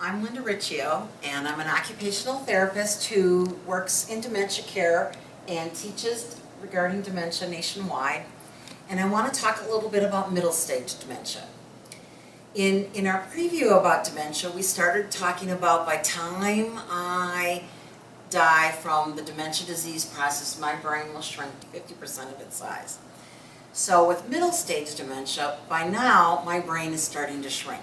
I'm Linda Riccio, and I'm an occupational therapist who works in dementia care and teaches regarding dementia nationwide. And I want to talk a little bit about middle stage dementia. In our preview about dementia, we started talking about by time I die from the dementia disease process, my brain will shrink to 50% of its size. So with middle stage dementia, by now my brain is starting to shrink.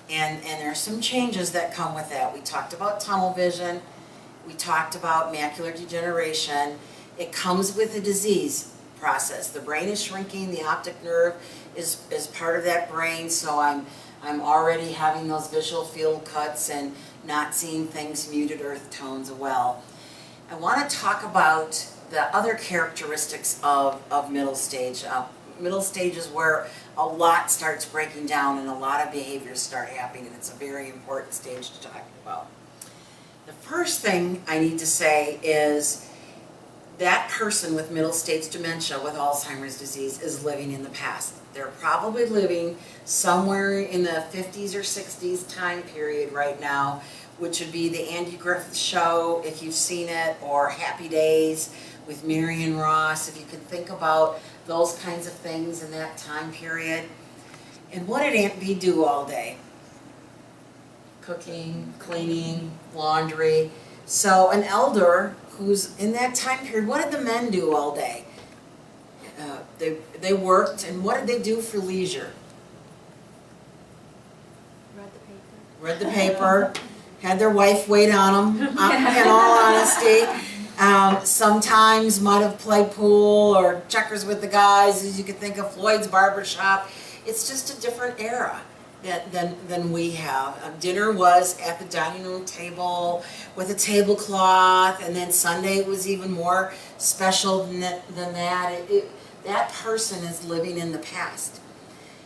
And there are some changes that come with that. We talked about tunnel vision, we talked about macular degeneration. It comes with a disease process. The brain is shrinking, the optic nerve is part of that brain, so I'm already having those visual field cuts and not seeing things muted earth tones well. I want to talk about the other characteristics of middle stage. Middle stage is where a lot starts breaking down and a lot of behaviors start happening, and it's a very important stage to talk about. The first thing I need to say is that person with middle stage dementia with Alzheimer's disease is living in the past. They're probably living somewhere in the 50s or 60s time period right now, which would be the Andy Griffith Show, if you've seen it, or Happy Days with Marion Ross, if you could think about those kinds of things in that time period. And what did Aunt Bee do all day? Cooking, cleaning, laundry. So an elder who's in that time period, what did the men do all day? They worked, and what did they do for leisure? Read the paper, had their wife wait on them, in all honesty. Sometimes might have played pool or checkers with the guys, as you could think of Floyd's Barbershop. It's just a different era than we have. Dinner was at the dining room table with a tablecloth, and then Sunday was even more special than that. That person is living in the past.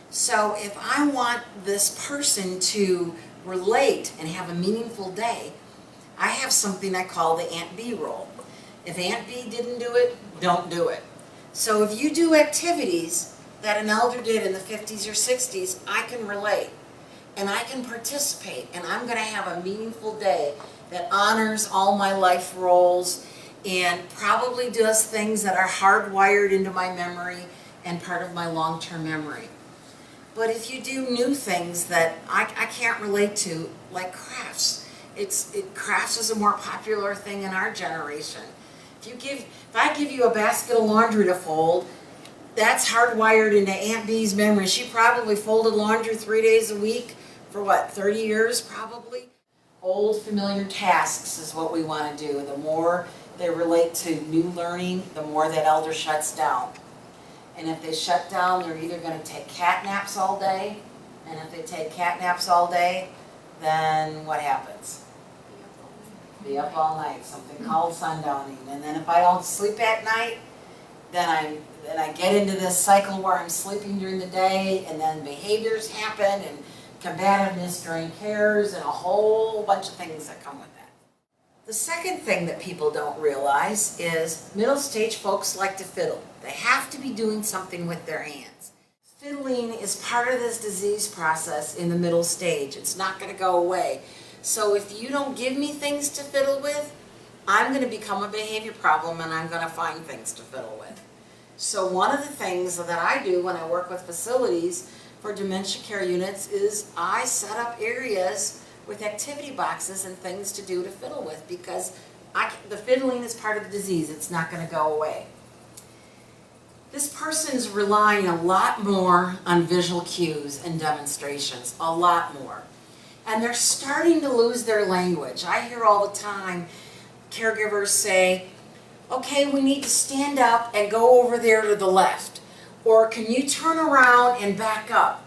So if I want this person to relate and have a meaningful day, I have something I call the Aunt Bee rule. If Aunt Bee didn't do it, don't do it. So if you do activities that an elder did in the 50s or 60s, I can relate and I can participate, and I'm going to have a meaningful day that honors all my life roles and probably does things that are hardwired into my memory and part of my long-term memory. But if you do new things that I can't relate to, like crafts, crafts is a more popular thing in our generation. If I give you a basket of laundry to fold, that's hardwired into Aunt Bee's memory. She probably folded laundry 3 days a week for what, 30 years probably? Old familiar tasks is what we want to do. The more they relate to new learning, the more that elder shuts down. And if they shut down, they're either going to take cat naps all day, and if they take cat naps all day, then what happens? Be up all night, something called sundowning. And then if I don't sleep at night, then I get into this cycle where I'm sleeping during the day, and then behaviors happen, and combativeness during cares, and a whole bunch of things that come with that. The second thing that people don't realize is middle stage folks like to fiddle. They have to be doing something with their hands. Fiddling is part of this disease process in the middle stage. It's not going to go away. So if you don't give me things to fiddle with, I'm going to become a behavior problem, and I'm going to find things to fiddle with. So one of the things that I do when I work with facilities for dementia care units is I set up areas with activity boxes and things to do to fiddle with, because the fiddling is part of the disease. It's not going to go away. This person's relying a lot more on visual cues and demonstrations, a lot more. And they're starting to lose their language. I hear all the time caregivers say, okay, we need to stand up and go over there to the left. Or can you turn around and back up?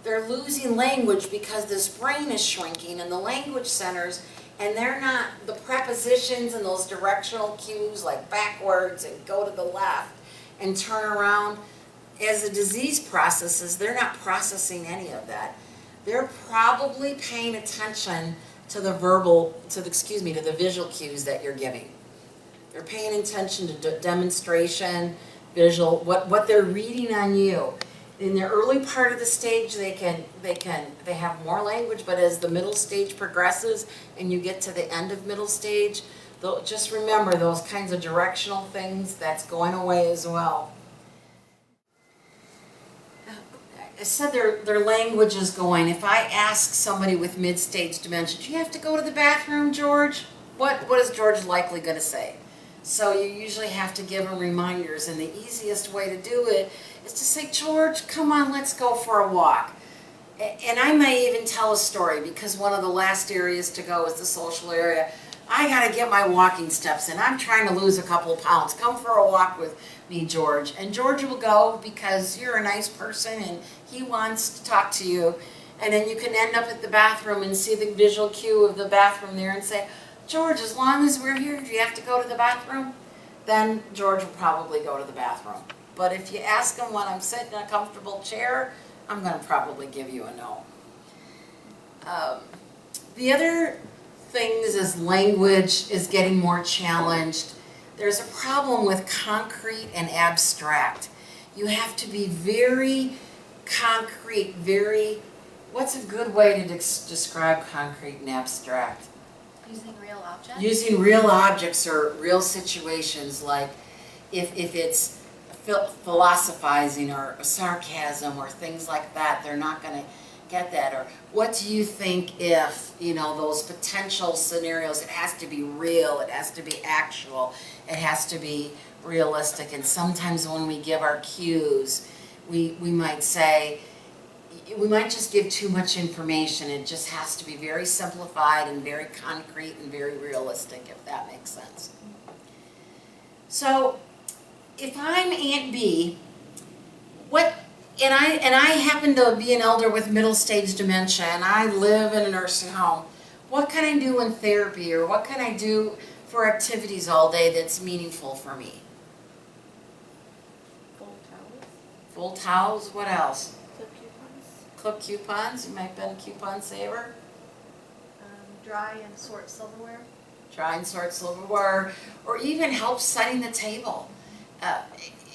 They're losing language because this brain is shrinking and the language centers, and they're not, the prepositions and those directional cues like backwards and go to the left and turn around. As the disease processes, they're not processing any of that. They're probably paying attention to the the visual cues that you're giving. They're paying attention to demonstration, visual, what they're reading on you. In the early part of the stage, they have more language, but as the middle stage progresses and you get to the end of middle stage, just remember those kinds of directional things, that's going away as well. I said their language is going. If I ask somebody with mid-stage dementia, do you have to go to the bathroom, George? What is George likely going to say? So you usually have to give them reminders, and the easiest way to do it is to say, George, come on, let's go for a walk. And I may even tell a story, because one of the last areas to go is the social area. I got to get my walking steps in. I'm trying to lose a couple of pounds. Come for a walk with me, George. And George will go because you're a nice person and he wants to talk to you. And then you can end up at the bathroom and see the visual cue of the bathroom there and say, George, as long as we're here, do you have to go to the bathroom? Then George will probably go to the bathroom. But if you ask him when I'm sitting in a comfortable chair, I'm going to probably give you a no. The other things as language is getting more challenged. There's a problem with concrete and abstract. You have to be very concrete, what's a good way to describe concrete and abstract? Using real objects? Using real objects or real situations, like if it's philosophizing or sarcasm or things like that, they're not going to get that. Or what do you think if, those potential scenarios, it has to be real, it has to be actual, it has to be realistic. And sometimes when we give our cues, we might say, we might just give too much information. It just has to be very simplified and very concrete and very realistic, if that makes sense. So if I'm Aunt B, and I happen to be an elder with middle stage dementia and I live in a nursing home, what can I do in therapy, or what can I do for activities all day that's meaningful for me? Fold towels. Fold towels, what else? Clip coupons. Clip coupons, you might have been a coupon saver. Dry and sort silverware. Dry and sort silverware, or even help setting the table.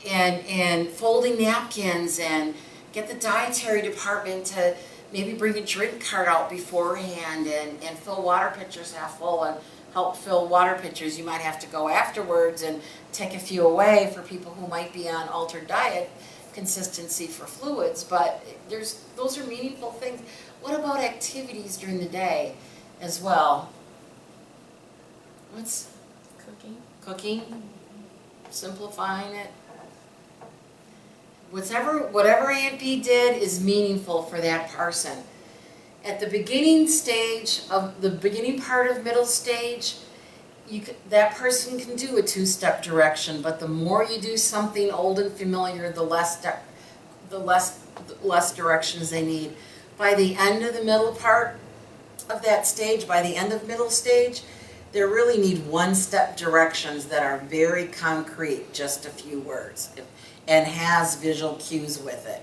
And folding napkins, and get the dietary department to maybe bring a drink cart out beforehand and fill water pitchers half full and help fill water pitchers. You might have to go afterwards and take a few away for people who might be on altered diet consistency for fluids, but those are meaningful things. What about activities during the day as well? What's Cooking. Cooking? Simplifying it. Whatever Aunt B did is meaningful for that person. At the beginning part of middle stage, that person can do a two-step direction, but the more you do something old and familiar, the less directions they need. By the end of the middle part of that stage, by the end of middle stage, they really need one-step directions that are very concrete, just a few words, and has visual cues with it.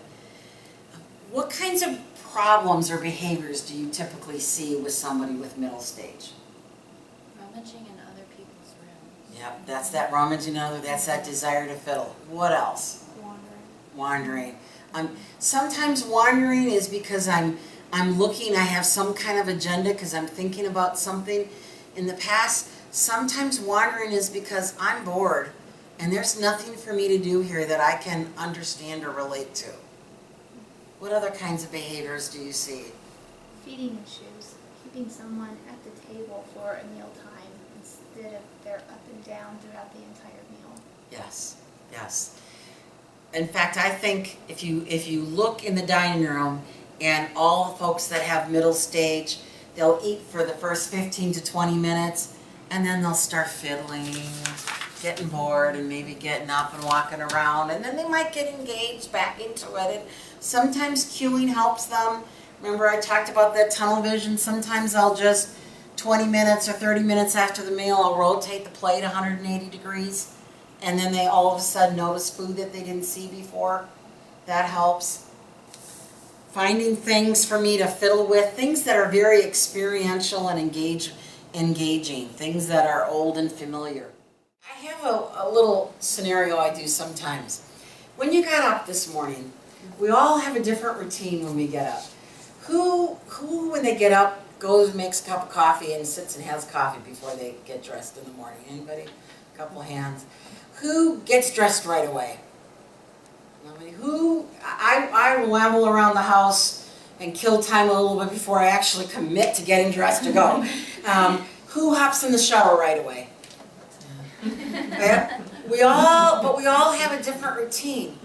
What kinds of problems or behaviors do you typically see with somebody with middle stage? Rummaging in other people's rooms. Yep, that's that rummaging, that's that desire to fiddle. What else? Wandering. Sometimes wandering is because I'm looking, I have some kind of agenda because I'm thinking about something in the past. Sometimes wandering is because I'm bored and there's nothing for me to do here that I can understand or relate to. What other kinds of behaviors do you see? Feeding issues, keeping someone at the table for a meal time instead of they're up and down throughout the entire meal. Yes, yes. In fact, I think if you look in the dining room and all the folks that have middle stage, they'll eat for the first 15 to 20 minutes and then they'll start fiddling, getting bored and maybe getting up and walking around, and then they might get engaged back into it. And sometimes cueing helps them. Remember I talked about that tunnel vision? Sometimes I'll just 20 minutes or 30 minutes after the meal, I'll rotate the plate 180 degrees and then they all of a sudden notice food that they didn't see before. That helps. Finding things for me to fiddle with, things that are very experiential and engaging, things that are old and familiar. I have a little scenario I do sometimes. When you got up this morning, We all have a different routine when we get up. Who when they get up, goes and makes a cup of coffee and sits and has coffee before they get dressed in the morning? Anybody? A couple hands. Who gets dressed right away? Nobody. I wamble around the house and kill time a little bit before I actually commit to getting dressed to go. Who hops in the shower right away? Yeah. We all have a different routine.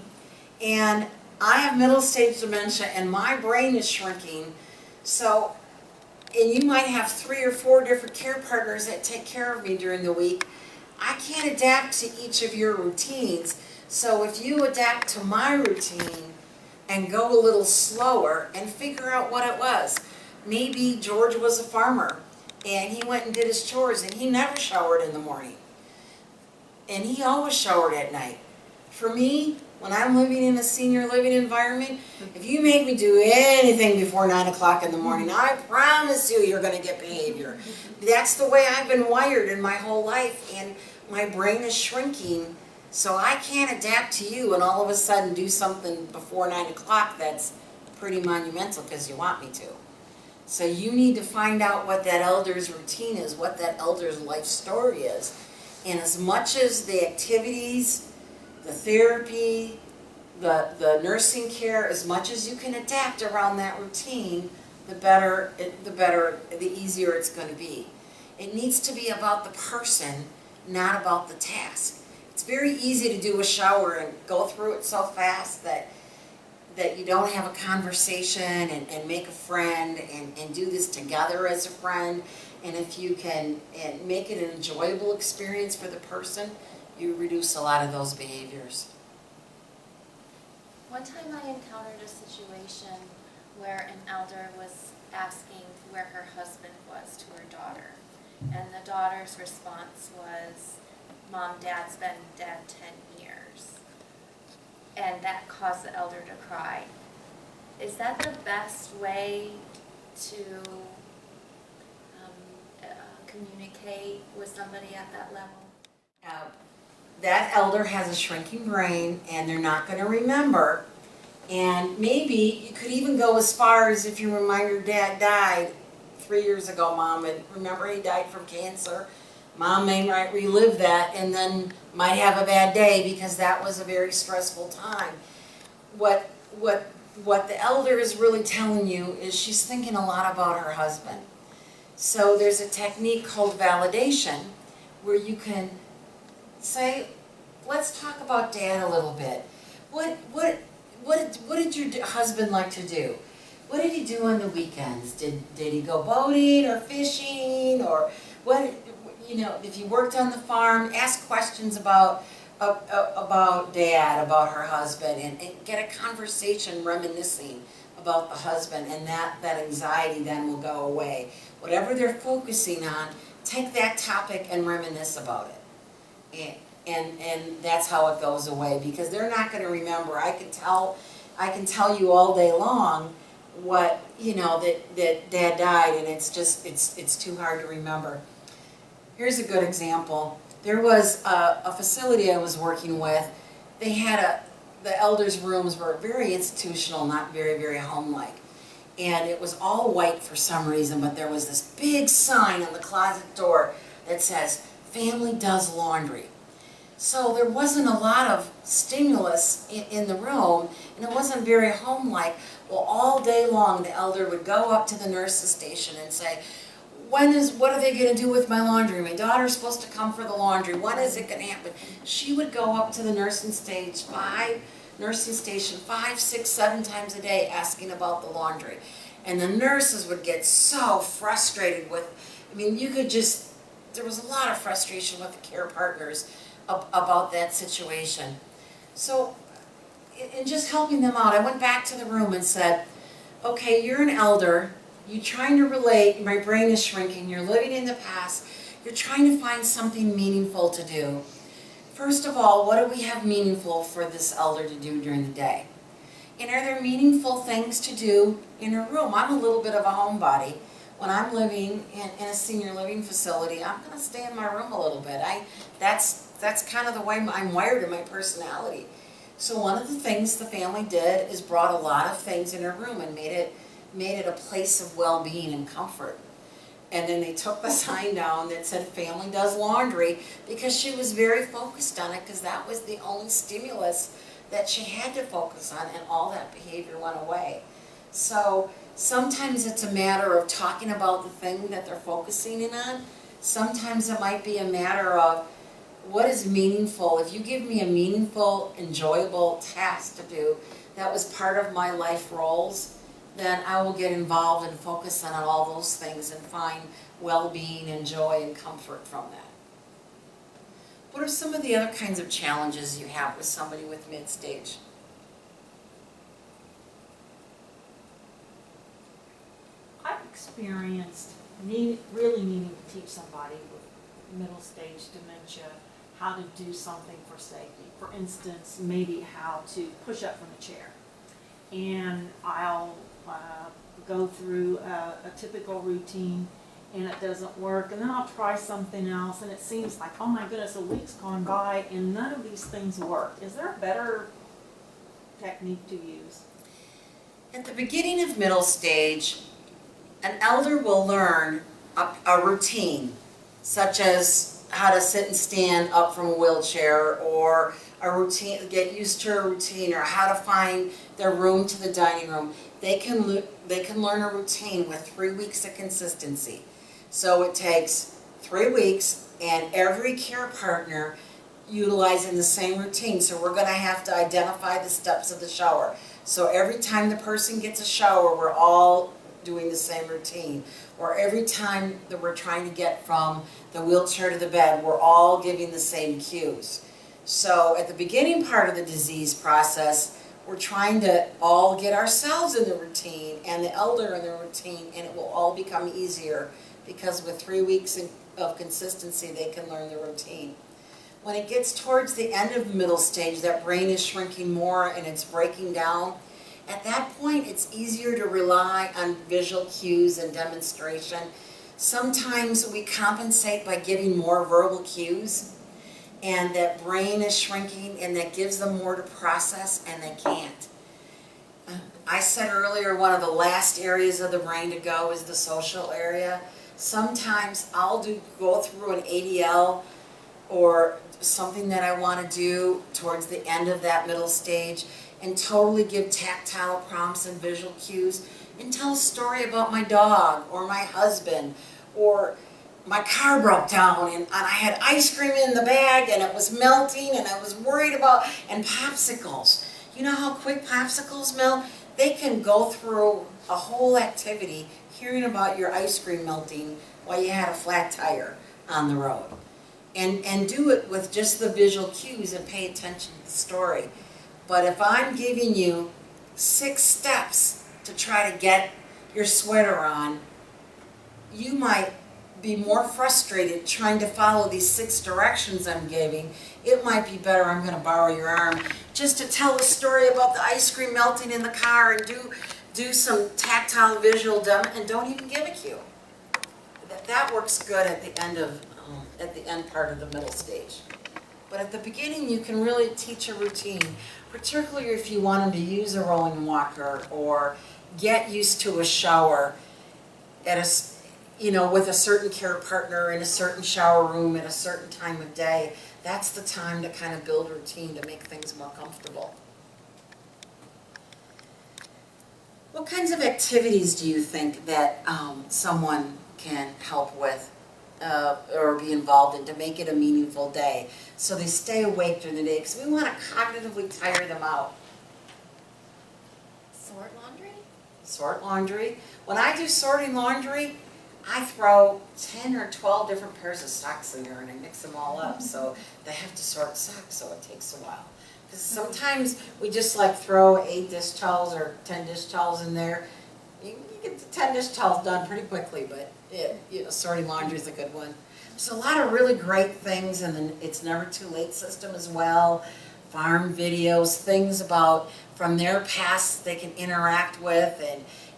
And I have middle stage dementia and my brain is shrinking. So, and you might have 3 or 4 different care partners that take care of me during the week. I can't adapt to each of your routines. So if you adapt to my routine and go a little slower and figure out what it was. Maybe George was a farmer and he went and did his chores and he never showered in the morning. And he always showered at night. For me, when I'm living in a senior living environment, if you make me do anything before 9 o'clock in the morning, I promise you you're going to get behavior. That's the way I've been wired in my whole life, and my brain is shrinking, so I can't adapt to you and all of a sudden do something before 9 o'clock that's pretty monumental because you want me to. So you need to find out what that elder's routine is, what that elder's life story is. And as much as the activities, the therapy, the nursing care, as much as you can adapt around that routine, the easier it's going to be. It needs to be about the person, not about the task. It's very easy to do a shower and go through it so fast that you don't have a conversation and make a friend and do this together as a friend. And if you can make it an enjoyable experience for the person, you reduce a lot of those behaviors. One time I encountered a situation where an elder was asking where her husband was to her daughter. And the daughter's response was, "Mom, Dad's been dead 10 years. And that caused the elder to cry. Is that the best way to communicate with somebody at that level? That elder has a shrinking brain and they're not going to remember. And maybe you could even go as far as if you remind your dad died 3 years ago, Mom, and remember he died from cancer. Mom may might relive that and then might have a bad day because that was a very stressful time. What the elder is really telling you is she's thinking a lot about her husband. So there's a technique called validation where you can say, let's talk about Dad a little bit. What did your husband like to do? What did he do on the weekends? Did he go boating or fishing or what? You know, if you worked on the farm, ask questions about Dad, about her husband, and get a conversation reminiscing about the husband, and that anxiety then will go away. Whatever they're focusing on, take that topic and reminisce about it. And that's how it goes away, because they're not going to remember. I can tell you all day long what, you know, that Dad died, and it's too hard to remember. Here's a good example. There was a facility I was working with. They had the elders' rooms were very institutional, not very, very home-like. And it was all white for some reason, but there was this big sign on the closet door that says, "Family does laundry." So there wasn't a lot of stimulus in the room, and it wasn't very home-like. Well, all day long, the elder would go up to the nurse's station and say, what are they going to do with my laundry? My daughter's supposed to come for the laundry. When is it going to happen? She would go up to the nursing station 5, 6, 7 times a day asking about the laundry. And the nurses would get so frustrated with, I mean, there was a lot of frustration with the care partners about that situation. So, in just helping them out, I went back to the room and said, okay, you're an elder, you're trying to relate, my brain is shrinking, you're living in the past, you're trying to find something meaningful to do. First of all, what do we have meaningful for this elder to do during the day? And are there meaningful things to do in her room? I'm a little bit of a homebody. When I'm living in a senior living facility, I'm going to stay in my room a little bit. That's kind of the way I'm wired in my personality. So one of the things the family did is brought a lot of things in her room and made it a place of well-being and comfort. And then they took the sign down that said family does laundry, because she was very focused on it, because that was the only stimulus that she had to focus on, and all that behavior went away. So sometimes it's a matter of talking about the thing that they're focusing in on. Sometimes it might be a matter of what is meaningful. If you give me a meaningful, enjoyable task to do that was part of my life roles, then I will get involved and focus on all those things and find well-being and joy and comfort from that. What are some of the other kinds of challenges you have with somebody with mid-stage? I've experienced really needing to teach somebody with middle stage dementia how to do something for safety. For instance, maybe how to push up from a chair. And I'll go through a typical routine and it doesn't work, and then I'll try something else and it seems like, oh my goodness, a week's gone by and none of these things work. Is there a better technique to use? At the beginning of middle stage, an elder will learn a routine, such as how to sit and stand up from a wheelchair, or a routine, get used to a routine, or how to find their room to the dining room. They can learn a routine with 3 weeks of consistency. So it takes 3 weeks and every care partner utilizing the same routine. So we're going to have to identify the steps of the shower. So every time the person gets a shower, we're all doing the same routine. Or every time that we're trying to get from the wheelchair to the bed, we're all giving the same cues. So at the beginning part of the disease process, we're trying to all get ourselves in the routine and the elder in the routine, and it will all become easier because with 3 weeks of consistency, they can learn the routine. When it gets towards the end of the middle stage, that brain is shrinking more and it's breaking down. At that point, it's easier to rely on visual cues and demonstration. Sometimes we compensate by giving more verbal cues, and that brain is shrinking and that gives them more to process, and they can't. I said earlier, one of the last areas of the brain to go is the social area. Sometimes I'll go through an ADL or something that I want to do towards the end of that middle stage and totally give tactile prompts and visual cues and tell a story about my dog or my husband, or my car broke down and I had ice cream in the bag and it was melting and I was worried about, and popsicles. You know how quick popsicles melt? They can go through a whole activity hearing about your ice cream melting while you had a flat tire on the road. And do it with just the visual cues and pay attention to the story. But if I'm giving you 6 steps to try to get your sweater on, you might be more frustrated trying to follow these 6 directions I'm giving. It might be better, I'm going to borrow your arm, just to tell a story about the ice cream melting in the car and do some tactile visual demo and don't even give a cue. That works good at the end part of the middle stage. But at the beginning, you can really teach a routine, particularly if you want them to use a rolling walker or get used to a shower at with a certain care partner in a certain shower room at a certain time of day. That's the time to kind of build routine to make things more comfortable. What kinds of activities do you think that someone can help with or be involved in to make it a meaningful day so they stay awake during the day? Because we want to cognitively tire them out. Sort laundry? Sort laundry. When I do sorting laundry, I throw 10 or 12 different pairs of socks in there and I mix them all up, so they have to sort socks, so it takes a while. Because sometimes we just like throw 8 dish towels or 10 dish towels in there. You get the 10 dish towels done pretty quickly, but sorting laundry is a good one. There's a lot of really great things in the It's Never Too Late system as well. Farm videos, things about from their past they can interact with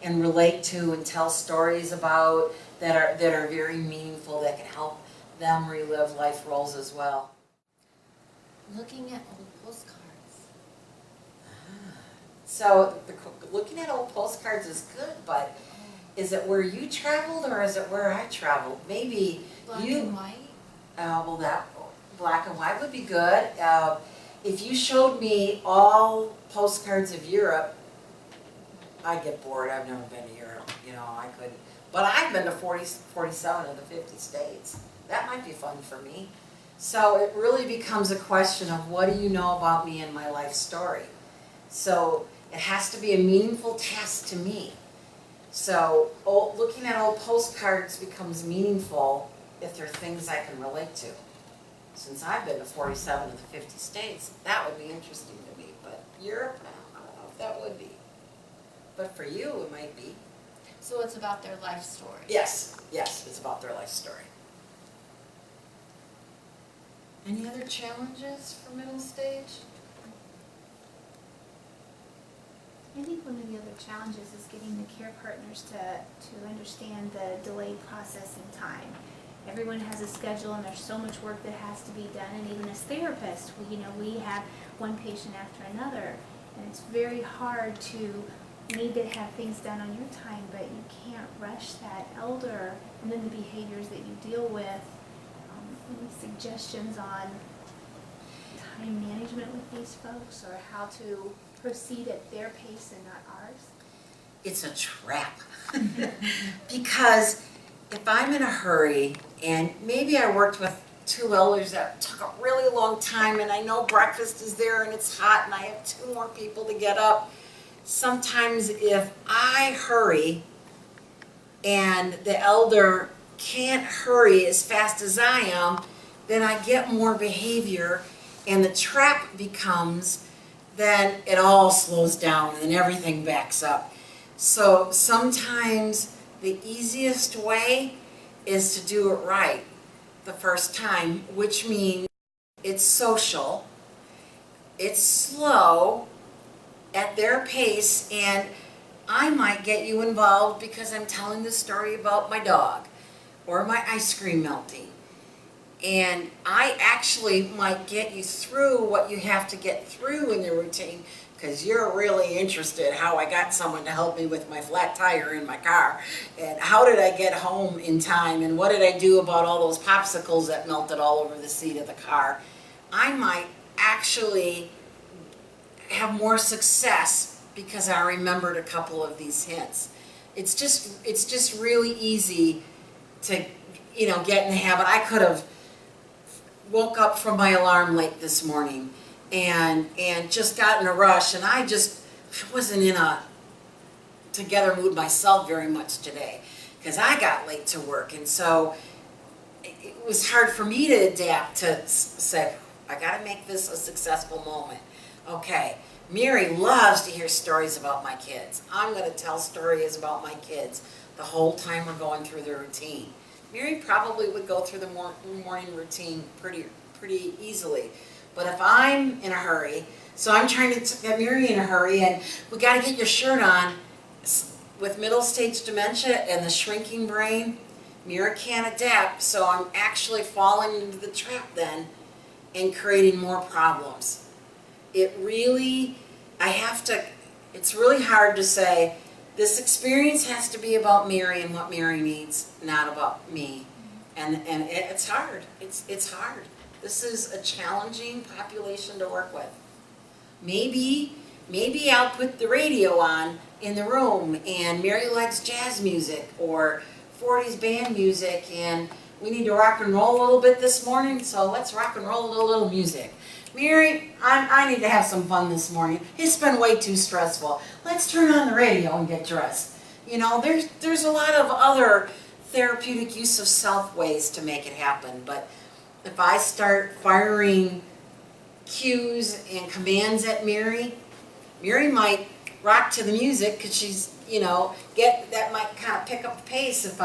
and relate to and tell stories about that are very meaningful, that can help them relive life roles as well. Looking at old postcards. So looking at old postcards is good, but is it where you traveled or is it where I traveled? Maybe Black you. and white? Well, that black and white would be good. If you showed me all postcards of Europe, I'd get bored. I've never been to Europe. I couldn't. But I've been to 47 of the 50 states. That might be fun for me. So it really becomes a question of what do you know about me and my life story? So it has to be a meaningful task to me. So looking at old postcards becomes meaningful if there are things I can relate to. Since I've been to 47 of the 50 states, that would be interesting to me. But Europe, I don't know if that would be. But for you, it might be. So it's about their life story. Yes, it's about their life story. Any other challenges for middle stage? I think one of the other challenges is getting the care partners to understand the delayed processing time. Everyone has a schedule and there's so much work that has to be done, and even as therapists, we have one patient after another, and it's very hard to need to have things done on your time, but you can't rush that elder, and then the behaviors that you deal with. Any suggestions on time management with these folks, or how to proceed at their pace and not ours? It's a trap. Because if I'm in a hurry, and maybe I worked with two elders that took a really long time, and I know breakfast is there and it's hot and I have two more people to get up, sometimes if I hurry and the elder can't hurry as fast as I am, then I get more behavior, and the trap becomes then it all slows down and everything backs up. So sometimes the easiest way is to do it right the first time, which means it's social, it's slow, at their pace, and I might get you involved because I'm telling the story about my dog or my ice cream melting. And I actually might get you through what you have to get through in the routine because you're really interested how I got someone to help me with my flat tire in my car, and how did I get home in time, and what did I do about all those popsicles that melted all over the seat of the car. I might actually have more success because I remembered a couple of these hints. It's just really easy to get in the habit. I could have woke up from my alarm late this morning and just got in a rush, and I wasn't in a together mood myself very much today because I got late to work, and so it was hard for me to adapt to say, I gotta make this a successful moment. Okay, Mary loves to hear stories about my kids. I'm going to tell stories about my kids the whole time we're going through the routine. Mary probably would go through the morning routine pretty easily. But if I'm in a hurry, so I'm trying to get Mary in a hurry, and we got to get your shirt on. With middle stage dementia and the shrinking brain, Mary can't adapt, so I'm actually falling into the trap then and creating more problems. It's really hard to say, this experience has to be about Mary and what Mary needs, not about me. And it's hard. It's hard. This is a challenging population to work with. Maybe I'll put the radio on in the room, and Mary likes jazz music or 40s band music, and we need to rock and roll a little bit this morning, so let's rock and roll a little music. Mary, I need to have some fun this morning. It's been way too stressful. Let's turn on the radio and get dressed. There's a lot of other therapeutic use of self ways to make it happen, but if I start firing cues and commands at Mary might rock to the music because she's, that might kind of pick up the pace if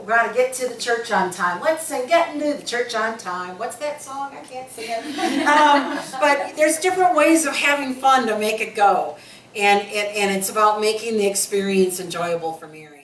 gotta get to the church on time. Let's sing Getting to the Church on Time. What's that song? I can't sing it. But there's different ways of having fun to make it go. And it's about making the experience enjoyable for Mary.